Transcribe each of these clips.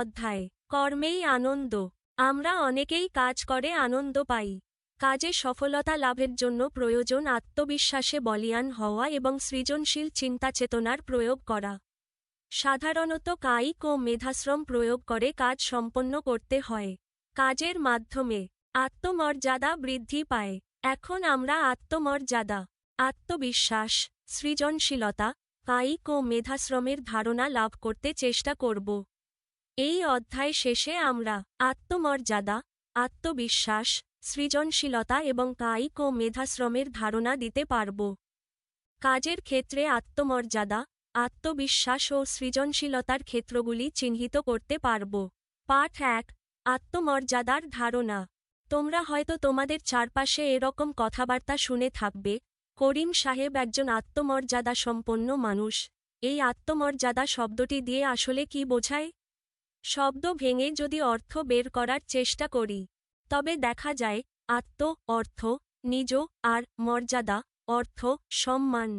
অধ্যায় কর্মেই আনন্দ। আমরা অনেকেই কাজ করে আনন্দ পাই। কাজে সফলতা লাভের জন্য প্রয়োজন আত্মবিশ্বাসে বলীয়ান হওয়া এবং সৃজনশীল চিন্তাচেতনার প্রয়োগ করা। সাধারণত কায়িক ও মেধাশ্রম প্রয়োগ করে কাজ সম্পন্ন করতে হয়। কাজের মাধ্যমে আত্মমর্যাদা বৃদ্ধি পায়। এখন আমরা আত্মমর্যাদা, আত্মবিশ্বাস, সৃজনশীলতা, কায়িক ও মেধাশ্রমের ধারণা লাভ করতে চেষ্টা করব। এই অধ্যায় শেষে আমরা আত্মমর্যাদা, আত্মবিশ্বাস, সৃজনশীলতা এবং কায়িক ও মেধাশ্রমের ধারণা দিতে পারব। কাজের ক্ষেত্রে আত্মমর্যাদা, আত্মবিশ্বাস ও সৃজনশীলতার ক্ষেত্রগুলি চিহ্নিত করতে পারব। পাঠ ১, আত্মমর্যাদার ধারণা। তোমরা হয়তো তোমাদের চারপাশে এরকম কথাবার্তা শুনে থাকবে, করিম সাহেব একজন আত্মমর্যাদা সম্পন্ন মানুষ। এই আত্মমর্যাদা শব্দটি দিয়ে আসলে কি বোঝায়? শব্দ ভেঙে যদি অর্থ বের করার চেষ্টা করি, তবে দেখা যায় আত্ম অর্থ নিজ আর মর্যাদা অর্থ সম্মান।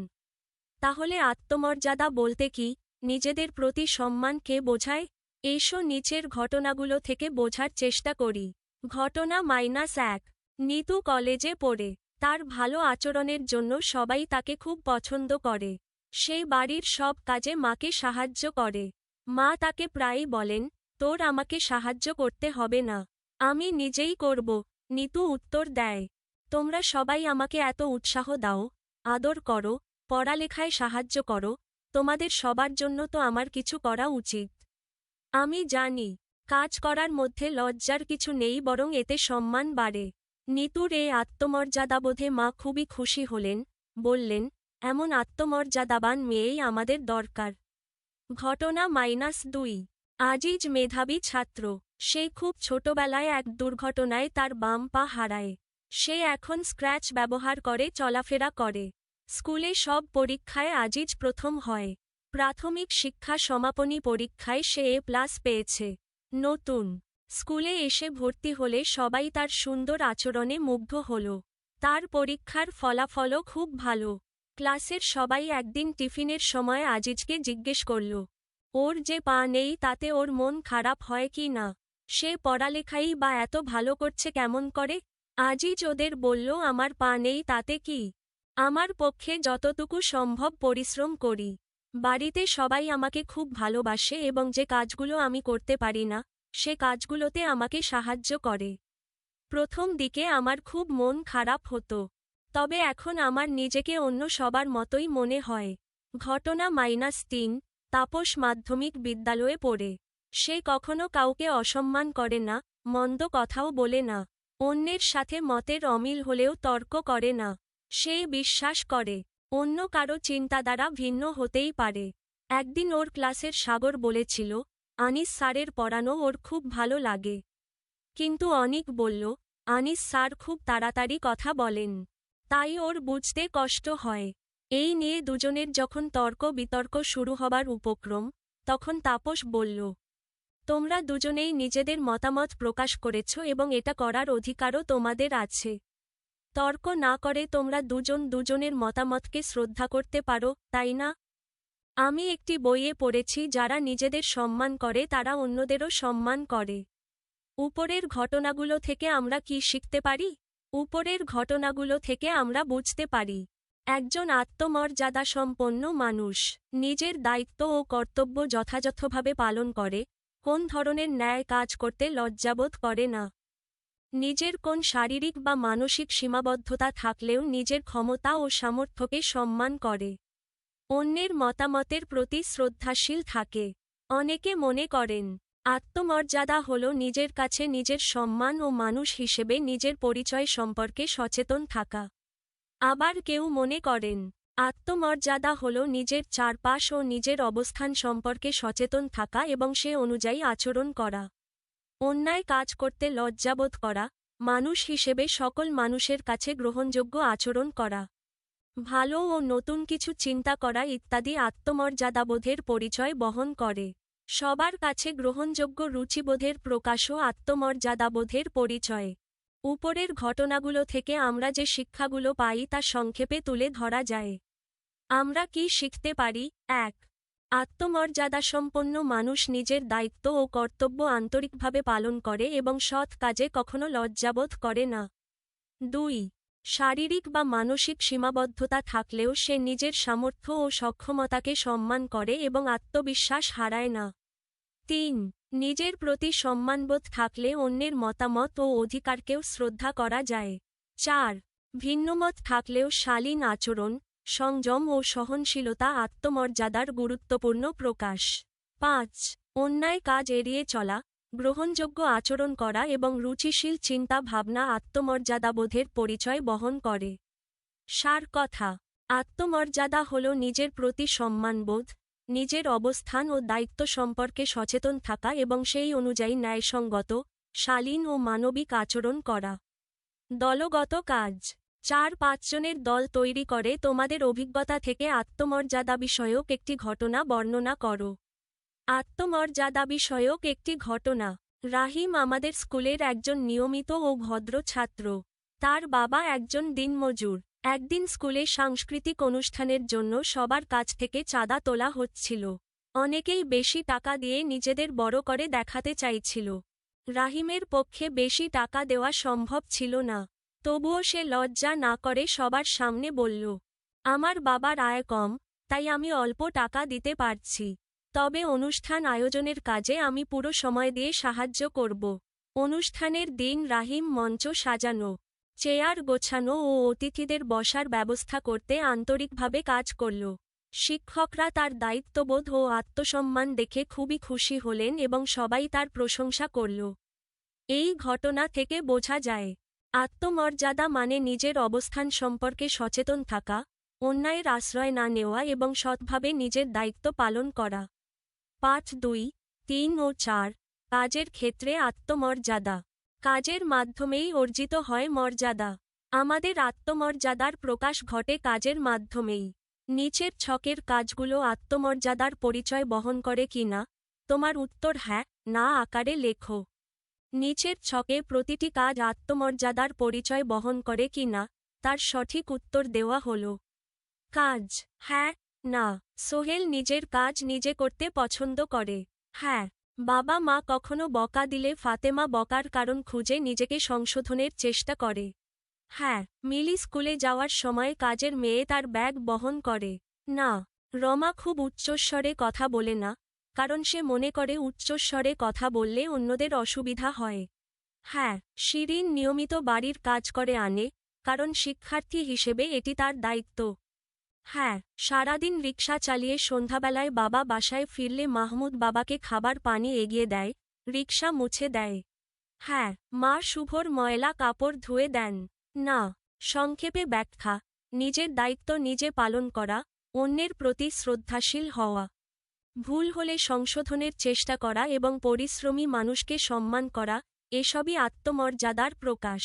তাহলে আত্মমর্যাদা বলতে কি? নিজেদের প্রতি সম্মানকে বোঝায়। এসো নিচের ঘটনাগুলো থেকে বোঝার চেষ্টা করি। ঘটনা -1। নিতু কলেজে পড়ে। তার ভালো আচরণের জন্য সবাই তাকে খুব পছন্দ করে। সে বাড়ির সব কাজে মাকে সাহায্য করে। মা তাকে প্রায়ই বলেন, তোর আমাকে সাহায্য করতে হবে না, আমি নিজেই করব। নিতু উত্তর দেয়, তোমরা সবাই আমাকে এত উৎসাহ দাও, আদর করো, পড়ালেখায় সাহায্য করো, তোমাদের সবার জন্য তো আমার কিছু করা উচিত। আমি জানি কাজ করার মধ্যে লজ্জার কিছু নেই, বরং এতে সম্মান বাড়ে। নিতুর এই আত্মমর্যাদাবোধে মা খুবই খুশি হলেন, বললেন, এমন আত্মমর্যাদাবান মেয়েই আমাদের দরকার। ঘটনা -2। আজিজ মেধাবী ছাত্র। সে খুব ছোটবেলায় এক দুর্ঘটনায় তার বাম পা হারায়। সে এখন স্ক্র্যাচ ব্যবহার করে চলাফেরা করে। স্কুলে সব পরীক্ষায় আজিজ প্রথম হয়। প্রাথমিক শিক্ষা সমাপনী পরীক্ষায় সে A+ পেয়েছে। নতুন স্কুলে এসে ভর্তি হলে সবাই তার সুন্দর আচরণে মুগ্ধ হল। তার পরীক্ষার ফলাফলও খুব ভালো। ক্লাসের সবাই একদিন টিফিনের সময় আজিজকে জিজ্ঞেস করল, ওর যে পা নেই তাতে ওর মন খারাপ হয় কি না? সে পড়ালেখাই বা এত ভালো করছে কেমন করে? আজিজ ওদের বলল, আমার পা নেই তাতে কি? আমার পক্ষে যতটুকু সম্ভব পরিশ্রম করি। বাড়িতে সবাই আমাকে খুব ভালোবাসে এবং যে কাজগুলো আমি করতে পারি না, সে কাজগুলোতে আমাকে সাহায্য করে। প্রথম দিকে আমার খুব মন খারাপ হতো, তবে এখন আমার নিজেকে অন্য সবার মতোই মনে হয়। ঘটনা -3। তাপস মাধ্যমিক বিদ্যালয়ে পড়ে। সে কখনো কাউকে অসম্মান করে না, মন্দ কথাও বলে না। অন্যের সাথে মতের অমিল হলেও তর্ক করে না। সে বিশ্বাস করে অন্য কারো চিন্তাধারা ভিন্ন হতেই পারে। একদিন ওর ক্লাসের সাগর বলেছিল, আনিস স্যারের পড়ানো ওর খুব ভালো লাগে। কিন্তু অনিক বলল, আনিস স্যার খুব তাড়াতাড়ি কথা বলেন, তাই ওর বুঝতে কষ্ট হয়। এই নিয়ে দুজনের যখন তর্ক বিতর্ক শুরু হবার উপক্রম, তখন তাপস বলল, তোমরা দুজনেই নিজেদের মতামত প্রকাশ করেছ এবং এটা করার অধিকারও তোমাদের আছে। তর্ক না করে তোমরা দুজন দুজনের মতামতকে শ্রদ্ধা করতে পারো, তাই না? আমি একটি বইয়ে পড়েছি, যারা নিজেদের সম্মান করে তারা অন্যদেরও সম্মান করে। উপরের ঘটনাগুলো থেকে আমরা কি শিখতে পারি? উপরের ঘটনাগুলো থেকে আমরা বুঝতে পারি, একজন আত্মমর্যাদাসম্পন্ন মানুষ নিজের দায়িত্ব ও কর্তব্য যথাযথভাবে পালন করে, কোন ধরনের ন্যায় কাজ করতে লজ্জাবোধ করে না। নিজের কোন শারীরিক বা মানসিক সীমাবদ্ধতা থাকলেও নিজের ক্ষমতা ও সামর্থ্যকে সম্মান করে। অন্যের মতামতের প্রতি শ্রদ্ধাশীল থাকে। অনেকে মনে করেন আত্মমর্যাদা হল নিজের কাছে নিজের সম্মান ও মানুষ হিসেবে নিজের পরিচয় সম্পর্কে সচেতন থাকা। আবার কেউ মনে করেন আত্মমর্যাদা হল নিজের চারপাশ ও নিজের অবস্থান সম্পর্কে সচেতন থাকা এবং সে অনুযায়ী আচরণ করা। অন্যায় কাজ করতে লজ্জাবোধ করা, মানুষ হিসেবে সকল মানুষের কাছে গ্রহণযোগ্য আচরণ করা, ভালো ও নতুন কিছু চিন্তা করা ইত্যাদি আত্মমর্যাদাবোধের পরিচয় বহন করে। সবার কাছে গ্রহণযোগ্য রুচিবোধের প্রকাশও আত্মমর্যাদাবোধের পরিচয়। উপরের ঘটনাগুলো থেকে আমরা যে শিক্ষাগুলো পাই তা সংক্ষেপে তুলে ধরা যায়। আমরা কি শিখতে পারি? 1. আত্মমর্যাদাসম্পন্ন মানুষ নিজের দায়িত্ব ও কর্তব্য আন্তরিকভাবে পালন করে এবং সৎ কাজে কখনো লজ্জাবোধ করে না। ২. শারীরিক বা মানসিক সীমাবদ্ধতা থাকলেও সে নিজের সামর্থ্য ও সক্ষমতাকে সম্মান করে এবং আত্মবিশ্বাস হারায় না। ৩. নিজের প্রতি সম্মানবোধ থাকলে অন্যের মতামত ও অধিকারকেও শ্রদ্ধা করা যায়। ৪. ভিন্নমত থাকলেও শালীন আচরণ, সংযম ও সহনশীলতা আত্মমর্যাদার গুরুত্বপূর্ণ প্রকাশ। ৫. অন্যায় কাজ এড়িয়ে চলা, গ্রহণযোগ্য আচরণ করা এবং রুচিশীল চিন্তা ভাবনা আত্মমর্যাদাবোধের পরিচয় বহন করে। সার কথা: আত্মমর্যাদা হল নিজের প্রতি সম্মানবোধ, নিজের অবস্থান ও দায়িত্ব সম্পর্কে সচেতন থাকা এবং সেই অনুযায়ী ন্যায়সঙ্গত, শালীন ও মানবিক আচরণ করা। দলগত কাজ: ৪-৫ জনের দল তৈরি করে তোমাদের অভিজ্ঞতা থেকে আত্মমর্যাদা বিষয়ক একটি ঘটনা বর্ণনা করো। আত্মমর্যাদা বিষয়ক একটি ঘটনা। রাহিম আমাদের স্কুলের একজন নিয়মিত ও ভদ্র ছাত্র। তার বাবা একজন দিনমজুর। একদিন স্কুলে সাংস্কৃতিক অনুষ্ঠানের জন্য সবার কাছ থেকে চাঁদা তোলা হচ্ছিল। অনেকেই বেশি টাকা দিয়ে নিজেদের বড় করে দেখাতে চাইছিল। রাহিমের পক্ষে বেশি টাকা দেওয়া সম্ভব ছিল না। তবুও সে লজ্জা না করে সবার সামনে বলল, আমার বাবার আয় কম, তাই আমি অল্প টাকা দিতে পারছি। তবে অনুষ্ঠান আয়োজনের কাজে আমি পুরো সময় দিয়ে সাহায্য করব। অনুষ্ঠানের দিন রাহিম মঞ্চ সাজানো, চেয়ার গোছানো ও অতিথিদের বসার ব্যবস্থা করতে আন্তরিকভাবে কাজ করল। শিক্ষকরা তার দায়িত্ববোধ ও আত্মসম্মান দেখে খুবই খুশি হলেন এবং সবাই তার প্রশংসা করল। এই ঘটনা থেকে বোঝা যায়, আত্মমর্যাদা মানে নিজের অবস্থান সম্পর্কে সচেতন থাকা, অন্যায়ের আশ্রয় না নেওয়া এবং সৎভাবে নিজের দায়িত্ব পালন করা। পাঠ ২, ৩ ও ৪। কাজের ক্ষেত্রে আত্মমর্যাদা। কাজের মাধ্যমেই অর্জিত হয় মর্যাদা। আমাদের আত্মমর্যাদার প্রকাশ ঘটে কাজের মাধ্যমেই। নিচের ছকের কাজগুলো আত্মমর্যাদার পরিচয় বহন করে কিনা, তোমার উত্তর হ্যাঁ, না আকারে লেখো। নিচের ছকে প্রতিটি কাজ আত্মমর্যাদার পরিচয় বহন করে কিনা তার সঠিক উত্তর দেওয়া হল। কাজ: হ্যাঁ, না। সোহেল নিজের কাজ নিজে করতে পছন্দ করে। হ্যাঁ। বাবা মা কখনো বকা দিলে ফাতেমা বকার কারণ খুঁজে নিজেকে সংশোধনের চেষ্টা করে। হ্যাঁ। মিলি স্কুলে যাওয়ার সময় কাজের মেয়ে তার ব্যাগ বহন করে। না। রমা খুব উচ্চস্বরে কথা বলে না, কারণ সে মনে করে উচ্চস্বরে কথা বললে অন্যদের অসুবিধা হয়। হ্যাঁ। শিরিন নিয়মিত বাড়ির কাজ করে আনে, কারণ শিক্ষার্থী হিসেবে এটি তার দায়িত্ব। হ্যাঁ। সারাদিন রিকশা চালিয়ে সন্ধ্যাবেলায় বাবা বাসায় ফিরলে মাহমুদ বাবাকে খাবার পানি এগিয়ে দেয়, রিকশা মুছে দেয়। হ্যাঁ। মা শুভর ময়লা কাপড় ধুয়ে দেন। না। সংক্ষেপে ব্যাখ্যা: নিজের দায়িত্ব নিজে পালন করা, অন্যের প্রতি শ্রদ্ধাশীল হওয়া, ভুল হলে সংশোধনের চেষ্টা করা এবং পরিশ্রমী মানুষকে সম্মান করা, এসবই আত্মমর্যাদার প্রকাশ।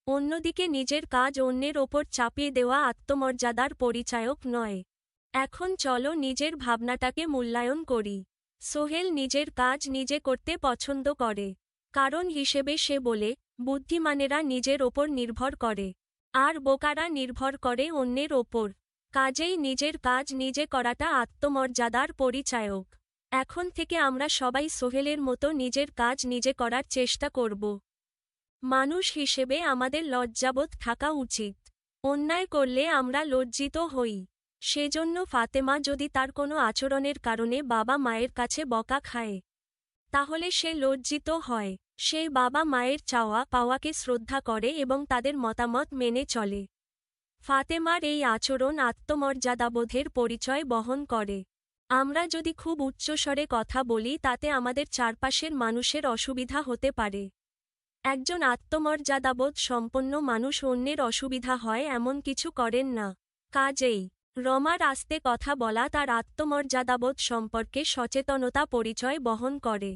অন্যদিকে নিজের কাজ অন্যের ওপর চাপিয়ে দেওয়া আত্মমর্যাদার পরিচায়ক নয়। এখন চলো নিজের ভাবনাটাকে মূল্যায়ন করি। সোহেল নিজের কাজ নিজে করতে পছন্দ করে। কারণ হিসেবে সে বলে, বুদ্ধিমানেরা নিজের ওপর নির্ভর করে, আর বোকারা নির্ভর করে অন্যের ওপর। কাজেই নিজের কাজ নিজে করাটা আত্মমর্যাদার পরিচায়ক। এখন থেকে আমরা সবাই সোহেলের মতো নিজের কাজ নিজে করার চেষ্টা করব। মানুষ হিসেবে আমাদের লজ্জাবোধ থাকা উচিত। অন্যায় করলে আমরা লজ্জিত হই। সেজন্য ফাতেমা যদি তার কোনো আচরণের কারণে বাবা মায়ের কাছে বকা খায়, তাহলে সে লজ্জিত হয়। সে বাবা মায়ের চাওয়া পাওয়াকে শ্রদ্ধা করে এবং তাদের মতামত মেনে চলে। ফাতেমার এই আচরণ আত্মমর্যাদাবোধের পরিচয় বহন করে। আমরা যদি খুব উচ্চস্বরে কথা বলি তাতে আমাদের চারপাশের মানুষের অসুবিধা হতে পারে। একজন আত্মমর্যাদাবোধ সম্পন্ন মানুষ অন্যের অসুবিধা হয় এমন কিছু করেন না। কাজেই রমার আস্তে কথা বলা তার আত্মমর্যাদাবোধ সম্পর্কে সচেতনতা পরিচয় বহন করে।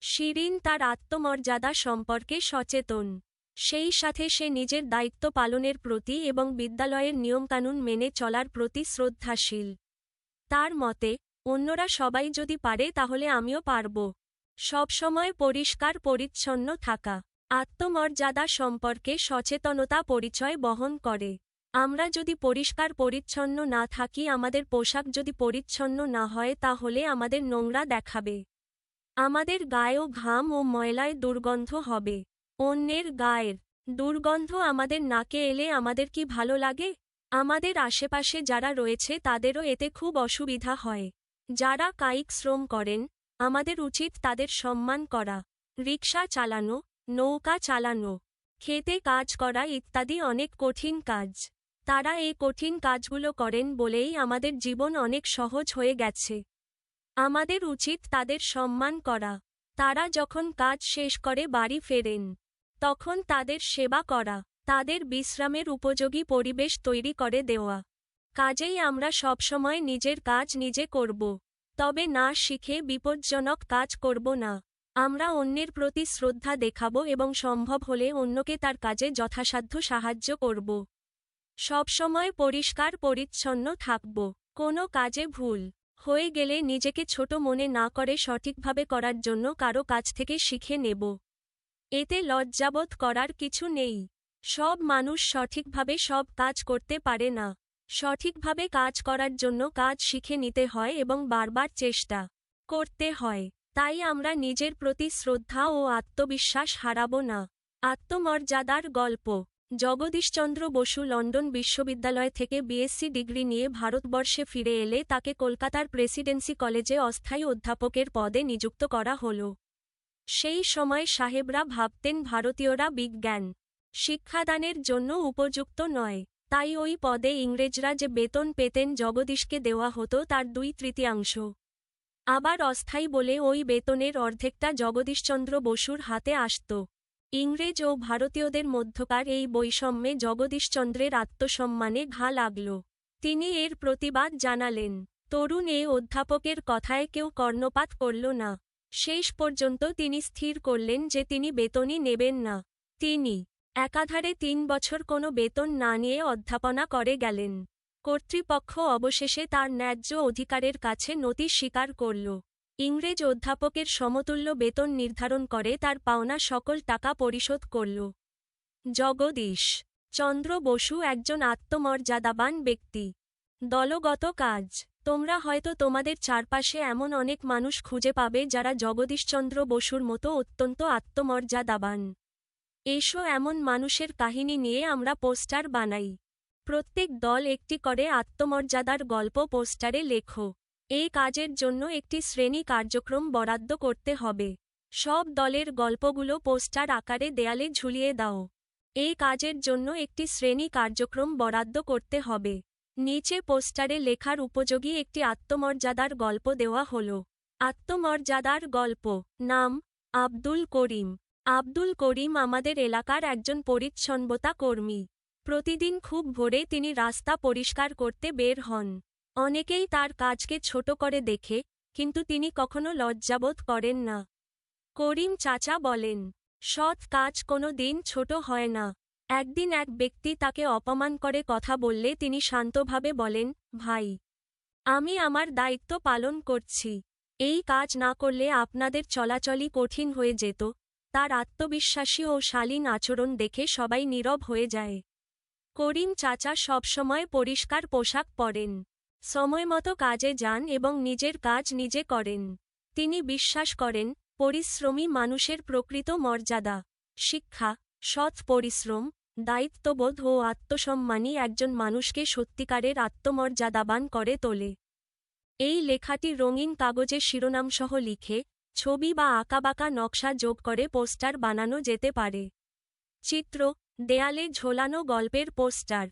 শিরিন তার আত্মমর্যাদা সম্পর্কে সচেতন। সেই সাথে সে নিজের দায়িত্ব পালনের প্রতি এবং বিদ্যালয়ের নিয়মকানুন মেনে চলার প্রতি শ্রদ্ধাশীল। তার মতে, অন্যরা সবাই যদি পারে তাহলে আমিও পারব। সবসময় পরিষ্কার পরিচ্ছন্ন থাকা আত্মমর্যাদা সম্পর্কে সচেতনতা পরিচয় বহন করে। আমরা যদি পরিষ্কার পরিচ্ছন্ন না থাকি, আমাদের পোশাক যদি পরিচ্ছন্ন না হয়, তাহলে আমাদের নোংরা দেখাবে। আমাদের গায়েও ঘাম ও ময়লায় দুর্গন্ধ হবে। অন্যের গায়ের দুর্গন্ধ আমাদের নাকে এলে আমাদের কি ভালো লাগে? আমাদের আশেপাশে যারা রয়েছে তাদেরও এতে খুব অসুবিধা হয়। যারা কায়িক শ্রম করেন, আমাদের উচিত তাদের সম্মান করা। রিকশা চালানো, নৌকা চালানো, খেতে কাজ করা ইত্যাদি অনেক কঠিন কাজ। তারা এই কঠিন কাজগুলো করেন বলেই আমাদের জীবন অনেক সহজ হয়ে গেছে। আমাদের উচিত তাদের সম্মান করা। তারা যখন কাজ শেষ করে বাড়ি ফেরেন, তখন তাদের সেবা করা, তাদের বিশ্রামের উপযোগী পরিবেশ তৈরি করে দেওয়া। কাজেই আমরা সবসময় নিজের কাজ নিজে করব। তবে না শিখে বিপজ্জনক কাজ করব না। আমরা অন্যের প্রতি শ্রদ্ধা দেখাব এবং সম্ভব হলে অন্যকে তার কাজে যথাসাধ্য সাহায্য করব। সবসময় পরিষ্কার পরিচ্ছন্ন থাকব। কোনো কাজে ভুল হয়ে গেলে নিজেকে ছোট মনে না করে সঠিকভাবে করার জন্য কারো কাছ থেকে শিখে নেব। এতে লজ্জাবোধ করার কিছু নেই। সব মানুষ সঠিকভাবে সব কাজ করতে পারে না। সঠিকভাবে কাজ করার জন্য কাজ শিখে নিতে হয় এবং বারবার চেষ্টা করতে হয়। তাই আমরা নিজের প্রতি শ্রদ্ধা ও আত্মবিশ্বাস হারাব না। আত্মমর্যাদার গল্প। জগদীশচন্দ্র বসু লন্ডন বিশ্ববিদ্যালয় থেকে বিএসসি ডিগ্রি নিয়ে ভারতবর্ষে ফিরে এলে তাকে কলকাতার প্রেসিডেন্সি কলেজে অস্থায়ী অধ্যাপকের পদে নিযুক্ত করা হল। সেই সময় সাহেবরা ভাবতেন ভারতীয়রা বিজ্ঞান শিক্ষাদানের জন্য উপযুক্ত নয়। তাই ওই পদে ইংরেজরা যে বেতন পেতেন জগদীশকে দেওয়া হতো তার 2/3। আবার অস্থায়ী বলে ওই বেতনের অর্ধেকটা জগদীশচন্দ্র বসুর হাতে আসত। ইংরেজ ও ভারতীয়দের মধ্যকার এই বৈষম্যে জগদীশচন্দ্রের আত্মসম্মানে ঘা লাগল। তিনি এর প্রতিবাদ জানালেন। তরুণ এ অধ্যাপকের কথায় কেউ কর্ণপাত করল না। শেষ পর্যন্ত তিনি স্থির করলেন যে তিনি বেতনই নেবেন না। তিনি একাধারে 3 বছর কোনো বেতন না নিয়ে অধ্যাপনা করে গেলেন। কর্তৃপক্ষ অবশেষে তার ন্যায্য অধিকারের কাছে নতি স্বীকার করল। ইংরেজ অধ্যাপকের সমতুল্য বেতন নির্ধারণ করে তার পাওনা সকল টাকা পরিশোধ করল। জগদীশ চন্দ্র বসু একজন আত্মমর্যাদাবান ব্যক্তি। দলগত কাজ। তোমরা হয়তো তোমাদের চারপাশে এমন অনেক মানুষ খুঁজে পাবে যারা জগদীশচন্দ্র বসুর মতো অত্যন্ত আত্মমর্যাদাবান। এসো এমন মানুষের কাহিনী নিয়ে আমরা পোস্টার বানাই। প্রত্যেক দল একটি করে আত্মমর্যাদার গল্প পোস্টারে লেখো। এই কাজের জন্য একটি শ্রেণী কার্যক্রম বরাদ্দ করতে হবে। সব দলের গল্পগুলো পোস্টার আকারে দেয়ালে ঝুলিয়ে দাও। এই কাজের জন্য একটি শ্রেণী কার্যক্রম বরাদ্দ করতে হবে। নিচে পোস্টারে লেখার উপযোগী একটি আত্মমর্যাদার গল্প দেওয়া হলো। আত্মমর্যাদার গল্প। নাম আব্দুল করিম। আব্দুল করিম আমাদের এলাকার একজন পরিচ্ছন্নতা কর্মী। প্রতিদিন খুব ভোরে তিনি রাস্তা পরিষ্কার করতে বের হন। অনেকেই তার কাজকে ছোট করে দেখে, কিন্তু তিনি কখনো লজ্জাবোধ করেন না। করিম চাচা বলেন, সৎ কাজ কোনো দিন ছোট হয় না। একদিন এক ব্যক্তি তাকে অপমান করে কথা বললে তিনি শান্তভাবে বলেন, ভাই, আমি আমার দায়িত্ব পালন করছি। এই কাজ না করলে আপনাদের চলাচলই কঠিন হয়ে যেত। তার আত্মবিশ্বাসী ও শালীন আচরণ দেখে সবাই নীরব হয়ে যায়। করিম চাচা সবসময় পরিষ্কার পোশাক পরেন, সময়মতো কাজে যান এবং নিজের কাজ নিজে করেন। তিনি বিশ্বাস করেন, পরিশ্রমী মানুষের প্রকৃত মর্যাদা। শিক্ষা, সৎ পরিশ্রম, দায়িত্ববোধ ও আত্মসম্মানই একজন মানুষকে সত্যিকারের আত্মমর্যাদাবান করে তোলে। এই লেখাটি রঙিন কাগজে শিরোনামসহ লিখে, ছবি বা আঁকাবাঁকা নকশা যোগ করে পোস্টার বানানো যেতে পারে। চিত্র, দেয়ালে ঝোলানো গল্পের পোস্টার।